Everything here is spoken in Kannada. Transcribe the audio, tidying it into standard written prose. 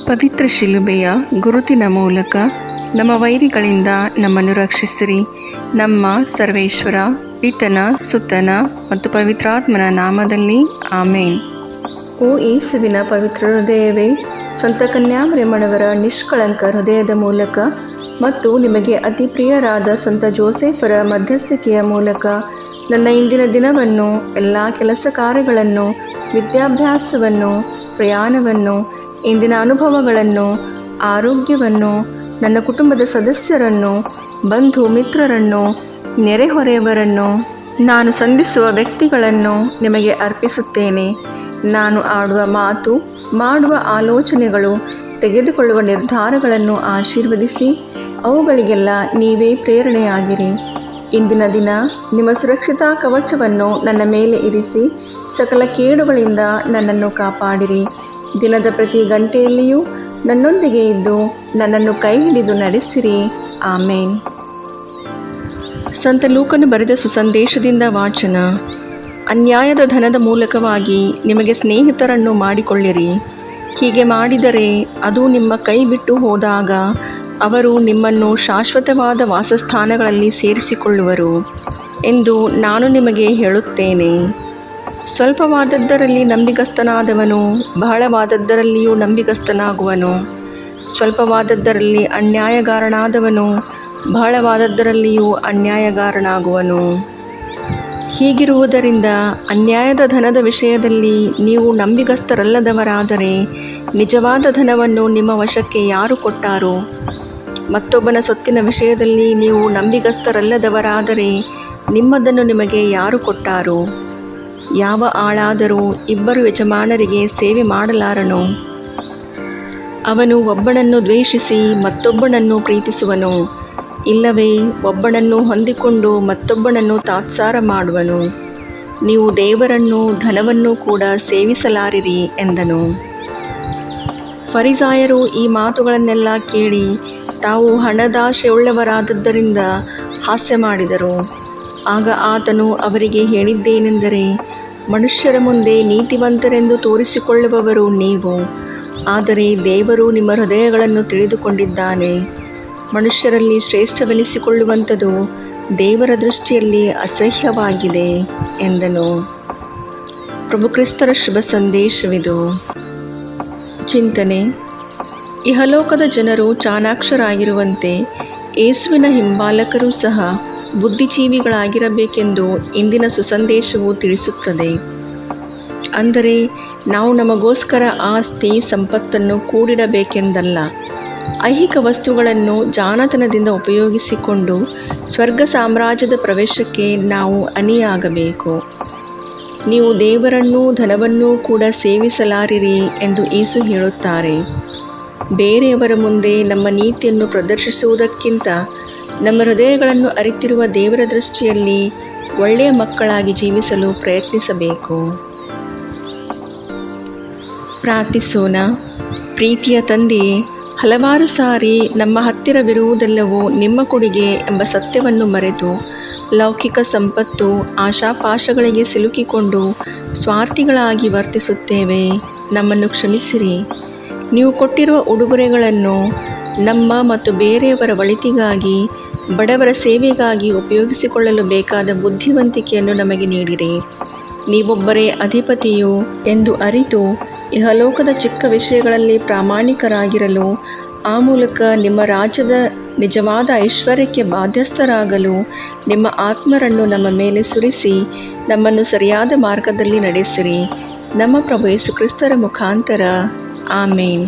ಪವಿತ್ರ ಶಿಲುಬೆಯ ಗುರುತಿನ ಮೂಲಕ ನಮ್ಮ ವೈರಿಗಳಿಂದ ನಮ್ಮನ್ನು ರಕ್ಷಿಸಿರಿ. ನಮ್ಮ ಸರ್ವೇಶ್ವರ, ಪಿತನ, ಸುತನ ಮತ್ತು ಪವಿತ್ರಾತ್ಮನ ನಾಮದಲ್ಲಿ ಆಮೇನ್. ಓ ಯೇಸುವಿನ ಪವಿತ್ರ ಹೃದಯವೇ, ಸಂತ ಕನ್ಯಾಮರಿಯಮ್ಮನವರ ನಿಷ್ಕಳಂಕ ಹೃದಯದ ಮೂಲಕ ಮತ್ತು ನಿಮಗೆ ಅತಿ ಪ್ರಿಯರಾದ ಸಂತ ಜೋಸೆಫರ ಮಧ್ಯಸ್ಥಿಕೆಯ ಮೂಲಕ ನನ್ನ ಇಂದಿನ ದಿನವನ್ನು, ಎಲ್ಲ ಕೆಲಸ ಕಾರ್ಯಗಳನ್ನು, ವಿದ್ಯಾಭ್ಯಾಸವನ್ನು, ಪ್ರಯಾಣವನ್ನು, ಇಂದಿನ ಅನುಭವಗಳನ್ನು, ಆರೋಗ್ಯವನ್ನು, ನನ್ನ ಕುಟುಂಬದ ಸದಸ್ಯರನ್ನು, ಬಂಧು ಮಿತ್ರರನ್ನು, ನೆರೆಹೊರೆಯವರನ್ನು, ನಾನು ಸಂಧಿಸುವ ವ್ಯಕ್ತಿಗಳನ್ನು ನಿಮಗೆ ಅರ್ಪಿಸುತ್ತೇನೆ. ನಾನು ಆಡುವ ಮಾತು, ಮಾಡುವ ಆಲೋಚನೆಗಳು, ತೆಗೆದುಕೊಳ್ಳುವ ನಿರ್ಧಾರಗಳನ್ನು ಆಶೀರ್ವದಿಸಿ ಅವುಗಳಿಗೆಲ್ಲ ನೀವೇ ಪ್ರೇರಣೆಯಾಗಿರಿ. ಇಂದಿನ ದಿನ ನಿಮ್ಮ ಸುರಕ್ಷತಾ ಕವಚವನ್ನು ನನ್ನ ಮೇಲೆ ಇರಿಸಿ ಸಕಲ ಕೇಡುಗಳಿಂದ ನನ್ನನ್ನು ಕಾಪಾಡಿರಿ. ದಿನದ ಪ್ರತಿ ಗಂಟೆಯಲ್ಲಿಯೂ ನನ್ನೊಂದಿಗೆ ಇದ್ದು ನನ್ನನ್ನು ಕೈ ಹಿಡಿದು ನಡೆಸಿರಿ. ಆಮೇನ್. ಸಂತ ಲೂಕನು ಬರೆದ ಸುಸಂದೇಶದಿಂದ ವಾಚನ. ಅನ್ಯಾಯದ ಧನದ ಮೂಲಕವಾಗಿ ನಿಮಗೆ ಸ್ನೇಹಿತರನ್ನು ಮಾಡಿಕೊಳ್ಳಿರಿ. ಹೀಗೆ ಮಾಡಿದರೆ ಅದು ನಿಮ್ಮ ಕೈ ಬಿಟ್ಟು ಹೋದಾಗ ಅವರು ನಿಮ್ಮನ್ನು ಶಾಶ್ವತವಾದ ವಾಸಸ್ಥಾನಗಳಲ್ಲಿ ಸೇರಿಸಿಕೊಳ್ಳುವರು ಎಂದು ನಾನು ನಿಮಗೆ ಹೇಳುತ್ತೇನೆ. ಸ್ವಲ್ಪವಾದದ್ದರಲ್ಲಿ ನಂಬಿಗಸ್ತನಾದವನು ಬಹಳವಾದದ್ದರಲ್ಲಿಯೂ ನಂಬಿಗಸ್ತನಾಗುವನು. ಸ್ವಲ್ಪವಾದದ್ದರಲ್ಲಿ ಅನ್ಯಾಯಗಾರನಾದವನು ಬಹಳವಾದದ್ದರಲ್ಲಿಯೂ ಅನ್ಯಾಯಗಾರನಾಗುವನು. ಹೀಗಿರುವುದರಿಂದ ಅನ್ಯಾಯದ ಧನದ ವಿಷಯದಲ್ಲಿ ನೀವು ನಂಬಿಗಸ್ತರಲ್ಲದವರಾದರೆ ನಿಜವಾದ ಧನವನ್ನು ನಿಮ್ಮ ವಶಕ್ಕೆ ಯಾರು ಕೊಟ್ಟಾರೋ? ಮತ್ತೊಬ್ಬನ ಸೊತ್ತಿನ ವಿಷಯದಲ್ಲಿ ನೀವು ನಂಬಿಗಸ್ತರಲ್ಲದವರಾದರೆ ನಿಮ್ಮದನ್ನು ನಿಮಗೆ ಯಾರು ಕೊಟ್ಟಾರೋ? ಯಾವ ಆಳಾದರೂ ಇಬ್ಬರು ಯಜಮಾನರಿಗೆ ಸೇವೆ ಮಾಡಲಾರನು. ಅವನು ಒಬ್ಬನನ್ನು ದ್ವೇಷಿಸಿ ಮತ್ತೊಬ್ಬನನ್ನು ಪ್ರೀತಿಸುವನು, ಇಲ್ಲವೇ ಒಬ್ಬನನ್ನು ಹೊಂದಿಕೊಂಡು ಮತ್ತೊಬ್ಬನನ್ನು ತಾತ್ಸಾರ ಮಾಡುವನು. ನೀವು ದೇವರನ್ನು ಧನವನ್ನು ಕೂಡ ಸೇವಿಸಲಾರಿರಿ ಎಂದನು. ಫರಿಸಾಯರು ಈ ಮಾತುಗಳನ್ನೆಲ್ಲ ಕೇಳಿ ತಾವು ಹಣದಾಶೆಯುಳ್ಳವರಾದದ್ದರಿಂದ ಹಾಸ್ಯ ಮಾಡಿದರು. ಆಗ ಆತನು ಅವರಿಗೆ ಹೇಳಿದ್ದೇನೆಂದರೆ, ಮನುಷ್ಯರ ಮುಂದೆ ನೀತಿವಂತರೆಂದು ತೋರಿಸಿಕೊಳ್ಳುವವರು ನೀವು, ಆದರೆ ದೇವರು ನಿಮ್ಮ ಹೃದಯಗಳನ್ನು ತಿಳಿದುಕೊಂಡಿದ್ದಾನೆ. ಮನುಷ್ಯರಲ್ಲಿ ಶ್ರೇಷ್ಠವೆನಿಸಿಕೊಳ್ಳುವಂಥದ್ದು ದೇವರ ದೃಷ್ಟಿಯಲ್ಲಿ ಅಸಹ್ಯವಾಗಿದೆ ಎಂದನು. ಪ್ರಭು ಕ್ರಿಸ್ತರ ಶುಭ ಸಂದೇಶವಿದು. ಚಿಂತನೆ: ಇಹಲೋಕದ ಜನರು ಚಾಣಾಕ್ಷರಾಗಿರುವಂತೆ ಯೇಸುವಿನ ಹಿಂಬಾಲಕರೂ ಸಹ ಬುದ್ಧಿಜೀವಿಗಳಾಗಿರಬೇಕೆಂದು ಇಂದಿನ ಸುಸಂದೇಶವು ತಿಳಿಸುತ್ತದೆ. ಅಂದರೆ ನಾವು ನಮಗೋಸ್ಕರ ಆಸ್ತಿ ಸಂಪತ್ತನ್ನು ಕೂಡಿಡಬೇಕೆಂದಲ್ಲ, ಐಹಿಕ ವಸ್ತುಗಳನ್ನು ಜಾಣತನದಿಂದ ಉಪಯೋಗಿಸಿಕೊಂಡು ಸ್ವರ್ಗ ಸಾಮ್ರಾಜ್ಯದ ಪ್ರವೇಶಕ್ಕೆ ನಾವು ಅಣಿಯಾಗಬೇಕು. ನೀವು ದೇವರನ್ನೂ ಧನವನ್ನೂ ಕೂಡ ಸೇವಿಸಲಾರಿರಿ ಎಂದು ಯೇಸು ಹೇಳುತ್ತಾರೆ. ಬೇರೆಯವರ ಮುಂದೆ ನಮ್ಮ ನೀತಿಯನ್ನು ಪ್ರದರ್ಶಿಸುವುದಕ್ಕಿಂತ ನಮ್ಮ ಹೃದಯಗಳನ್ನು ಅರಿತಿರುವ ದೇವರ ದೃಷ್ಟಿಯಲ್ಲಿ ಒಳ್ಳೆಯ ಮಕ್ಕಳಾಗಿ ಜೀವಿಸಲು ಪ್ರಯತ್ನಿಸಬೇಕು. ಪ್ರಾರ್ಥಿಸೋಣ. ಪ್ರೀತಿಯ ತಂದೆಯೇ, ಹಲವಾರು ಸಾರಿ ನಮ್ಮ ಹತ್ತಿರವಿರುವುದೆಲ್ಲವೂ ನಿಮ್ಮ ಕೊಡುಗೆ ಎಂಬ ಸತ್ಯವನ್ನು ಮರೆತು ಲೌಕಿಕ ಸಂಪತ್ತು, ಆಶಾಪಾಶಗಳಿಗೆ ಸಿಲುಕಿಕೊಂಡು ಸ್ವಾರ್ಥಿಗಳಾಗಿ ವರ್ತಿಸುತ್ತೇವೆ. ನಮ್ಮನ್ನು ಕ್ಷಮಿಸಿರಿ. ನೀವು ಕೊಟ್ಟಿರುವ ಉಡುಗೊರೆಗಳನ್ನು ನಮ್ಮ ಮತ್ತು ಬೇರೆಯವರ ಒಳಿತಿಗಾಗಿ, ಬಡವರ ಸೇವೆಗಾಗಿ ಉಪಯೋಗಿಸಿಕೊಳ್ಳಲು ಬೇಕಾದ ಬುದ್ಧಿವಂತಿಕೆಯನ್ನು ನಮಗೆ ನೀಡಿರಿ. ನೀವೊಬ್ಬರೇ ಅಧಿಪತಿಯು ಎಂದು ಅರಿತು ಇಹಲೋಕದ ಚಿಕ್ಕ ವಿಷಯಗಳಲ್ಲಿ ಪ್ರಾಮಾಣಿಕರಾಗಿರಲು, ಆ ಮೂಲಕ ನಿಮ್ಮ ರಾಜ್ಯದ ನಿಜವಾದ ಐಶ್ವರ್ಯಕ್ಕೆ ಬಾಧ್ಯಸ್ಥರಾಗಲು ನಿಮ್ಮ ಆತ್ಮರನ್ನು ನಮ್ಮ ಮೇಲೆ ಸುರಿಸಿ ನಮ್ಮನ್ನು ಸರಿಯಾದ ಮಾರ್ಗದಲ್ಲಿ ನಡೆಸಿರಿ. ನಮ್ಮ ಪ್ರಭು ಯೇಸು ಕ್ರಿಸ್ತರ ಮುಖಾಂತರ. ಆಮೇನ್.